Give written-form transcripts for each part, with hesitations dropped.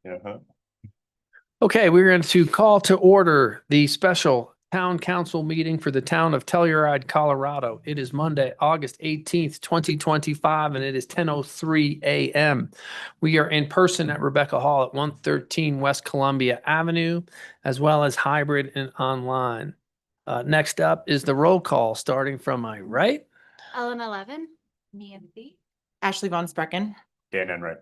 Uh-huh. Okay, we're going to call to order the special town council meeting for the town of Telluride, Colorado. It is Monday, August 18th, 2025, and it is 10:03 a.m. We are in person at Rebecca Hall at 113 West Columbia Avenue, as well as hybrid and online. Next up is the roll call, starting from my right. Ellen 11, Nancy. Ashley Von Sprecken. Dan Enright.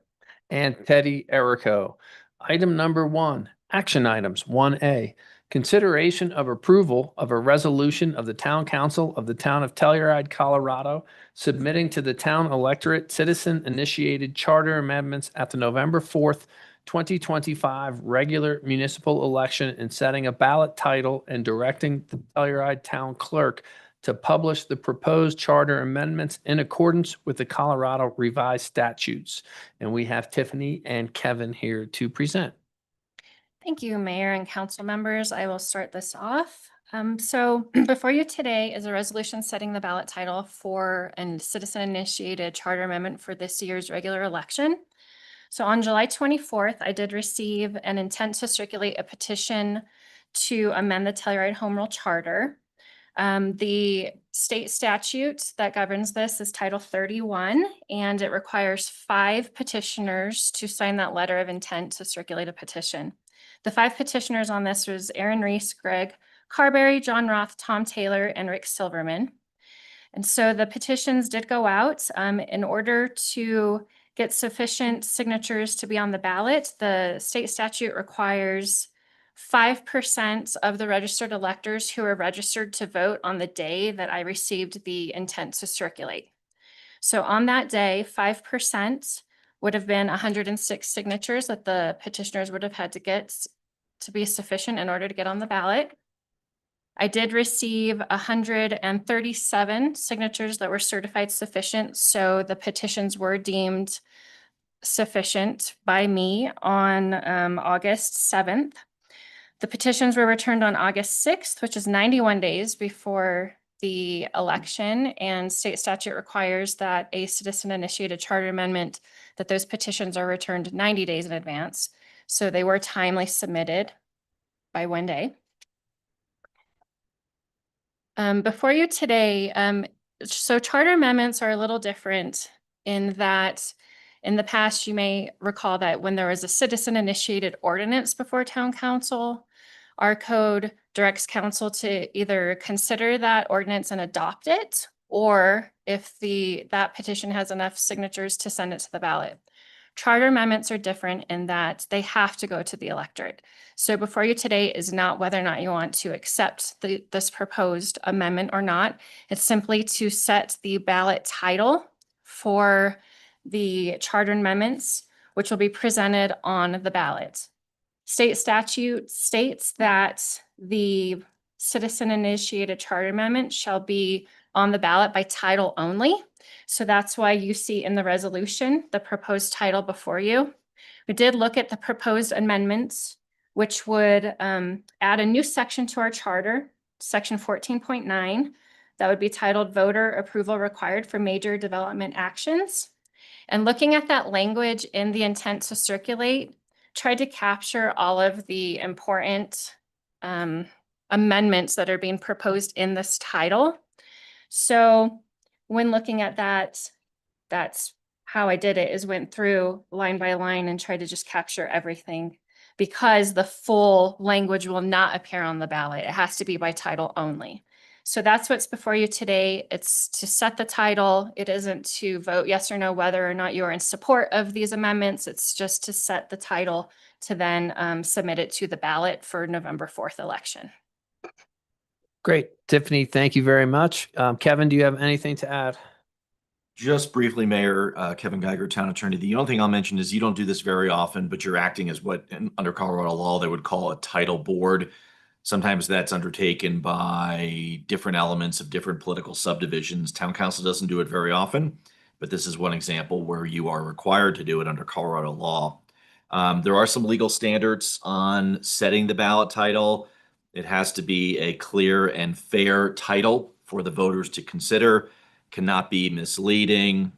And Teddy Erico. Item number 1, action items 1A. Consideration of approval of a resolution of the Town Council of the Town of Telluride, Colorado, submitting to the town electorate citizen-initiated charter amendments at the November 4th, 2025 regular municipal election and setting a ballot title and directing the Telluride Town Clerk to publish the proposed charter amendments in accordance with the Colorado Revised Statutes. And we have Tiffany and Kevin here to present. Thank you, Mayor and council members. I will start this off. So before you today is a resolution setting the ballot title for a citizen-initiated charter amendment for this year's regular election. So on July 24th, I did receive an intent to circulate a petition to amend the Telluride Home Rule Charter. The state statute that governs this is Title 31, and it requires 5 petitioners to sign that letter of intent to circulate a petition. The 5 petitioners on this was Aaron Reese, Greg Carberry, John Roth, Tom Taylor, and Rick Silverman. And so the petitions did go out. In order to get sufficient signatures to be on the ballot, the state statute requires 5% of the registered electors who are registered to vote on the day that I received the intent to circulate. So on that day, 5% would have been 106 signatures that the petitioners would have had to get to be sufficient in order to get on the ballot. I did receive 137 signatures that were certified sufficient, so the petitions were deemed sufficient by me on August 7th. The petitions were returned on August 6th, which is 91 days before the election, and state statute requires that a citizen-initiated charter amendment, that those petitions are returned 90 days in advance. So they were timely submitted by one day. Before you today, so charter amendments are a little different in that in the past, you may recall that when there was a citizen-initiated ordinance before town council, our code directs council to either consider that ordinance and adopt it, or if that petition has enough signatures to send it to the ballot. Charter amendments are different in that they have to go to the electorate. So before you today is not whether or not you want to accept this proposed amendment or not. It's simply to set the ballot title for the charter amendments, which will be presented on the ballot. State statute states that the citizen-initiated charter amendment shall be on the ballot by title only. So that's why you see in the resolution the proposed title before you. We did look at the proposed amendments, which would add a new section to our charter, section 14.9, that would be titled Voter Approval Required for Major Development Actions. And looking at that language in the intent to circulate, tried to capture all of the important amendments that are being proposed in this title. So when looking at that, that's how I did it, is went through line by line and tried to just capture everything, because the full language will not appear on the ballot. It has to be by title only. So that's what's before you today. It's to set the title. It isn't to vote yes or no whether or not you are in support of these amendments. It's just to set the title to then submit it to the ballot for November 4th election. Great. Tiffany, thank you very much. Kevin, do you have anything to add? Just briefly, Mayor, Kevin Geiger, Town Attorney. The only thing I'll mention is you don't do this very often, but you're acting as what under Colorado law they would call a title board. Sometimes that's undertaken by different elements of different political subdivisions. Town council doesn't do it very often, but this is one example where you are required to do it under Colorado law. There are some legal standards on setting the ballot title. It has to be a clear and fair title for the voters to consider, cannot be misleading,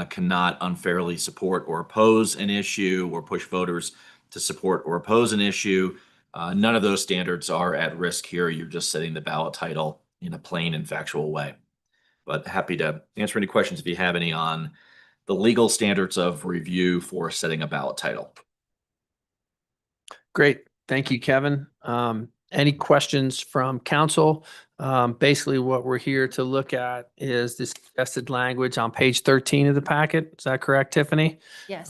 cannot unfairly support or oppose an issue or push voters to support or oppose an issue. None of those standards are at risk here. You're just setting the ballot title in a plain and factual way. But happy to answer any questions if you have any on the legal standards of review for setting a ballot title. Great. Thank you, Kevin. Any questions from council? Basically, what we're here to look at is this suggested language on page 13 of the packet. Is that correct, Tiffany? Yes.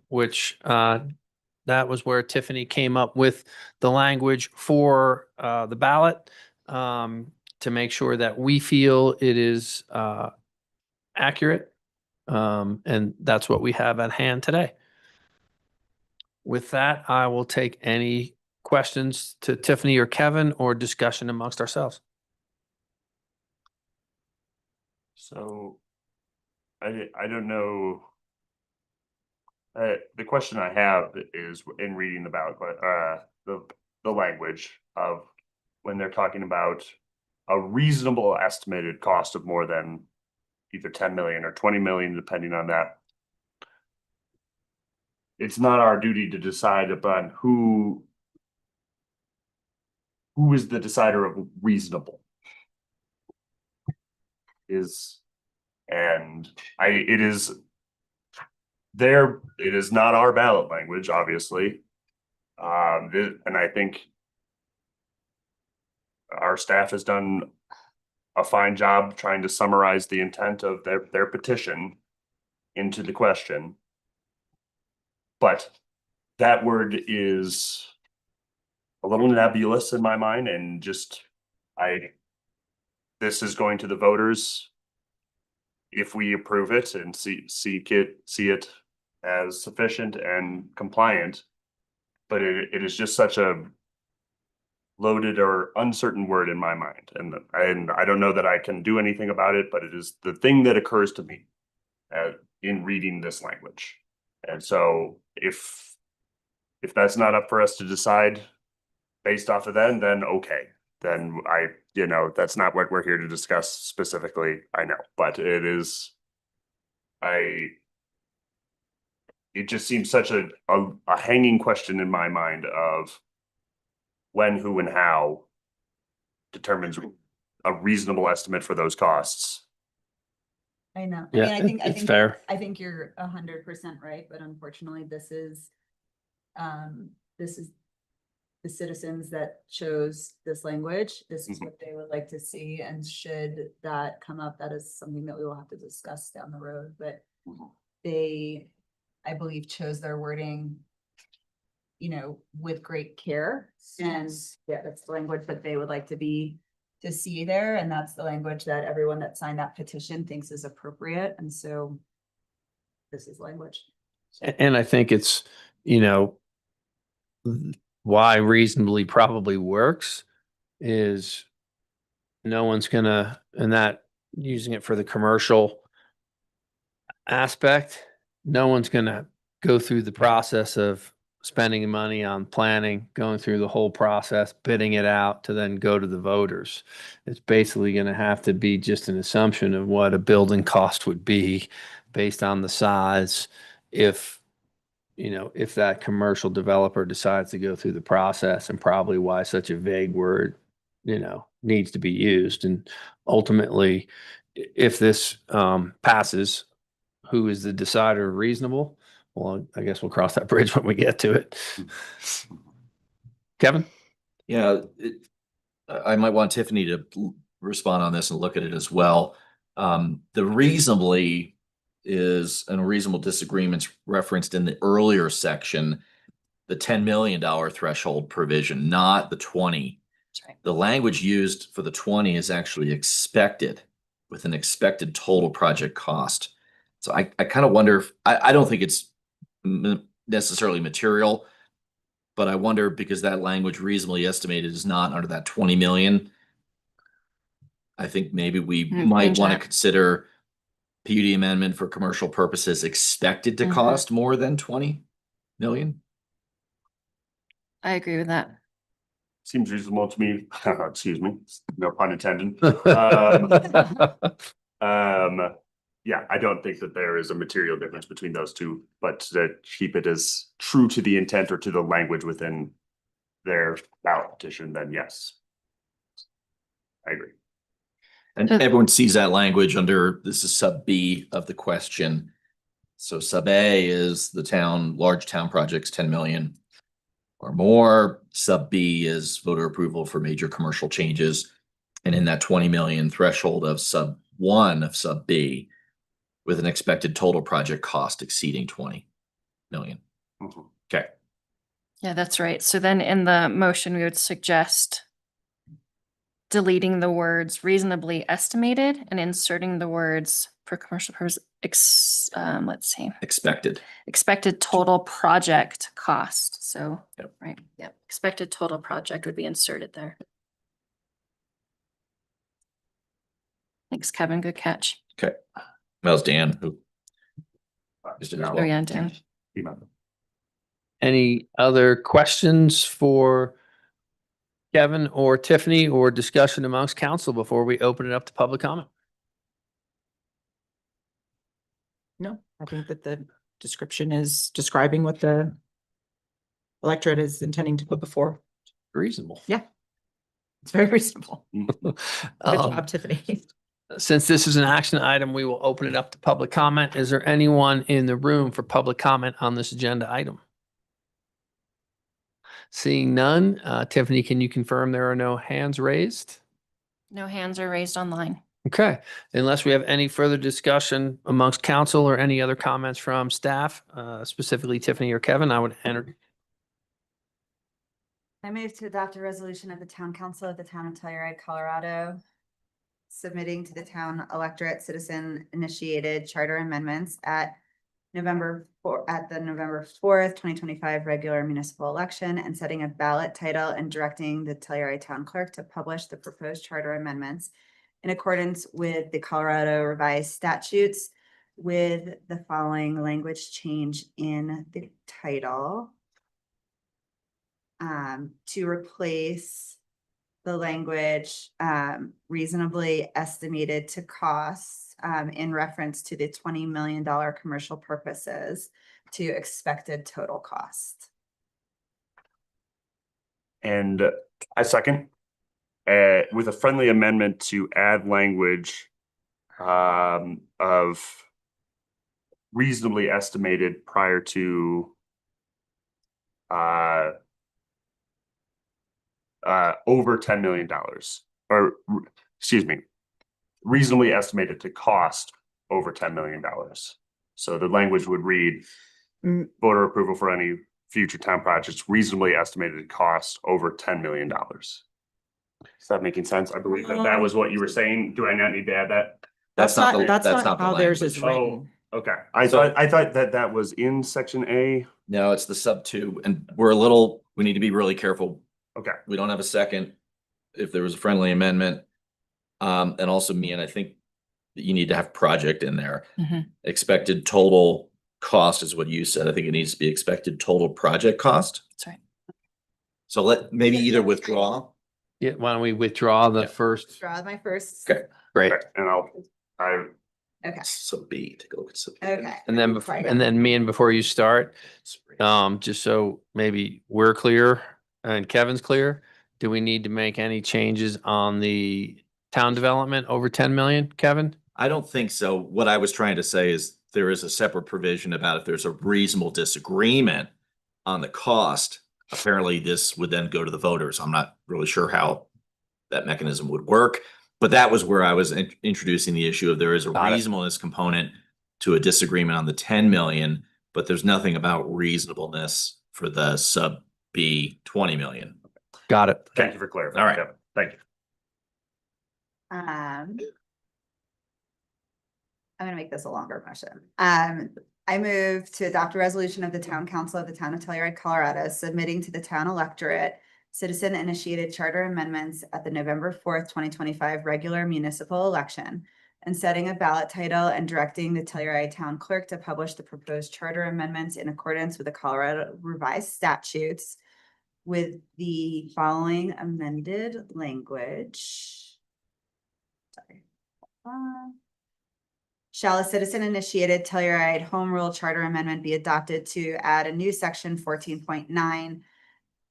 Which that was where Tiffany came up with the language for the ballot to make sure that we feel it is accurate. And that's what we have at hand today. With that, I will take any questions to Tiffany or Kevin or discussion amongst ourselves. So I don't know. The question I have is in reading about the language of when they're talking about a reasonable estimated cost of more than either 10 million or 20 million, depending on that. It's not our duty to decide upon who is the decider of reasonable. It is not our ballot language, obviously. And I think our staff has done a fine job trying to summarize the intent of their petition into the question. But that word is a little nebulous in my mind, and just this is going to the voters if we approve it and see it as sufficient and compliant. But it is just such a loaded or uncertain word in my mind, and I don't know that I can do anything about it, but it is the thing that occurs to me in reading this language. And so if that's not up for us to decide based off of then okay, then that's not what we're here to discuss specifically. I know, but it just seems such a hanging question in my mind of when, who, and how determines a reasonable estimate for those costs. I know. Yeah, I mean, it's fair. I think you're 100% right, but unfortunately, this is the citizens that chose this language. This is what they would like to see, and should that come up, that is something that we will have to discuss down the road. But they, I believe, chose their wording, with great care, and yeah, that's the language that they would like to see there, and that's the language that everyone that signed that petition thinks is appropriate, and so this is language. And I think it's, why reasonably probably works is no one's gonna, and that using it for the commercial aspect, no one's gonna go through the process of spending money on planning, going through the whole process, bidding it out to then go to the voters. It's basically going to have to be just an assumption of what a building cost would be based on the size. If that commercial developer decides to go through the process, and probably why such a vague word, needs to be used. And ultimately, if this passes, who is the decider of reasonable? Well, I guess we'll cross that bridge when we get to it. Kevin? Yeah, I might want Tiffany to respond on this and look at it as well. The reasonably is an reasonable disagreements referenced in the earlier section, the $10 million threshold provision, not the 20. That's right. The language used for the 20 is actually expected, with an expected total project cost. So I kind of wonder if, I don't think it's necessarily material, but I wonder, because that language reasonably estimated is not under that 20 million. I think maybe we might want to consider PUD amendment for commercial purposes expected to cost more than 20 million. I agree with that. Seems reasonable to me. Excuse me, no pun intended. yeah, I don't think that there is a material difference between those two, but to keep it as true to the intent or to the language within their ballot petition, then yes. I agree. And everyone sees that language under, this is sub B of the question. So sub A is the town, large town projects, 10 million or more. Sub B is voter approval for major commercial changes. And in that 20 million threshold of sub 1 of sub B, with an expected total project cost exceeding 20 million. Mhm. Okay. Yeah, that's right. So then in the motion, we would suggest deleting the words reasonably estimated and inserting the words for commercial purpose, let's see, Expected. expected total project cost. So, Yep. right, yep, expected total project would be inserted there. Thanks, Kevin. Good catch. Okay. That was Dan who just did as Oh, well. yeah, Dan. Any other questions for Kevin or Tiffany or discussion amongst council before we open it up to public comment? No, I think that the description is describing what the electorate is intending to put before. Reasonable. It's very reasonable. Good Um, job, Tiffany. Since this is an action item, we will open it up to public comment. Is there anyone in the room for public comment on this agenda item? Seeing none, Tiffany, can you confirm there are no hands raised? No hands are raised online. Okay, unless we have any further discussion amongst council or any other comments from staff, specifically Tiffany or Kevin, I would enter. I move to adopt a resolution of the Town Council of the Town of Telluride, Colorado, submitting to the town electorate citizen initiated charter amendments at the November 4th, 2025 regular municipal election, and setting a ballot title and directing the Telluride Town Clerk to publish the proposed charter amendments in accordance with the Colorado revised statutes, with the following language change in the title. To replace the language reasonably estimated to cost in reference to the $20 million commercial purposes to expected total cost. And I second, with a friendly amendment to add language of reasonably estimated prior to over $10 million, or excuse me, reasonably estimated to cost over $10 million. So the language would read, voter approval for any future town projects reasonably estimated to cost over $10 million. Is that making sense? I believe that was what you were saying. Do I not need to add that? That's not the how theirs is language. written. Okay, So- I thought that was in section A. No, it's the sub 2, and we need to be really careful. Okay, We don't have a second. If there was a friendly amendment. And also me, and I think that you need to have project in there. Mhm. Expected total cost is what you said. I think it needs to be expected total project cost. That's right. So maybe either withdraw. Yeah, why don't we withdraw the Yeah. first? Draw my first. Okay. Great. and Okay, Sub B, take a look at sub B. okay. And then, and then me, and before you start, just so maybe we're clear and Kevin's clear, do we need to make any changes on the town development over 10 million, Kevin? I don't think so. What I was trying to say is there is a separate provision about if there's a reasonable disagreement on the cost, apparently this would then go to the voters. I'm not really sure how that mechanism would work, but that was where I was introducing the issue of there is a Got it. reasonableness component to a disagreement on the 10 million, but there's nothing about reasonableness for the sub B 20 million. Got it. thank you for clarifying. All right. Kevin. Thank you. I'm gonna make this a longer motion. I move to adopt a resolution of the Town Council of the Town of Telluride, Colorado, submitting to the town electorate citizen initiated charter amendments at the November 4th, 2025 regular municipal election, and setting a ballot title and directing the Telluride Town Clerk to publish the proposed charter amendments in accordance with the Colorado revised statutes, with the following amended language. Sorry. Shall a citizen-initiated Telluride Home Rule Charter Amendment be adopted to add a new section 14.9?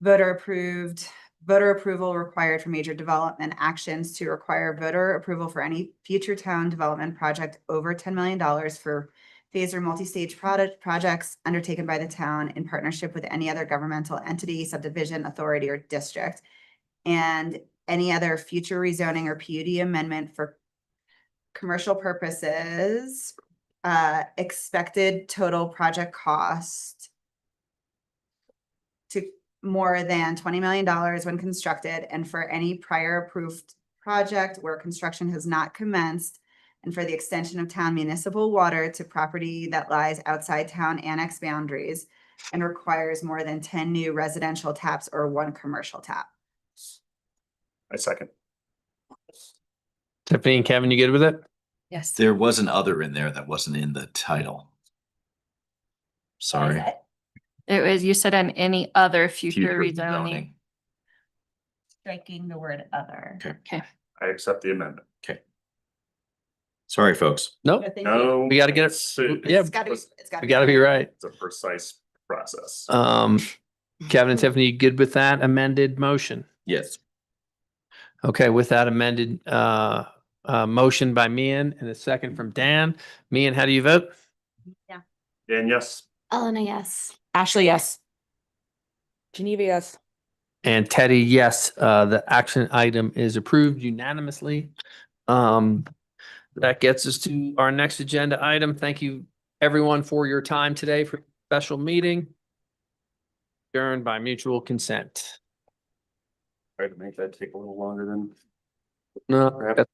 Voter approval required for major development actions to require voter approval for any future town development project over $10 million for phased or multi-stage projects undertaken by the town in partnership with any other governmental entity, subdivision, authority, or district. And any other future rezoning or PUD amendment for commercial purposes, expected total project cost to more than $20 million when constructed, and for any prior approved project where construction has not commenced, and for the extension of town municipal water to property that lies outside town annex boundaries and requires more than 10 new residential taps or 1 commercial tap. I second. Tiffany and Kevin, you good with it? Yes. There was an other in there that wasn't in the title. Sorry. It was, you said on any other future Future rezoning. Striking the word other. Okay. I accept the amendment. Sorry, folks. Nope. Thank you. No. We gotta get it. Yeah, It's gotta we gotta be right. It's a precise process. Kevin and Tiffany, you good with that amended motion? Yes. Okay, with that amended, motion by Mian and a second from Dan. Mian, how do you vote? And yes, Elena, yes. Ashley, yes. Geneva, yes. And Teddy, yes, the action item is approved unanimously. That gets us to our next agenda item. Thank you, everyone, for your time today for special meeting. Adjourned by mutual consent. try to make that take a little longer than. No, that's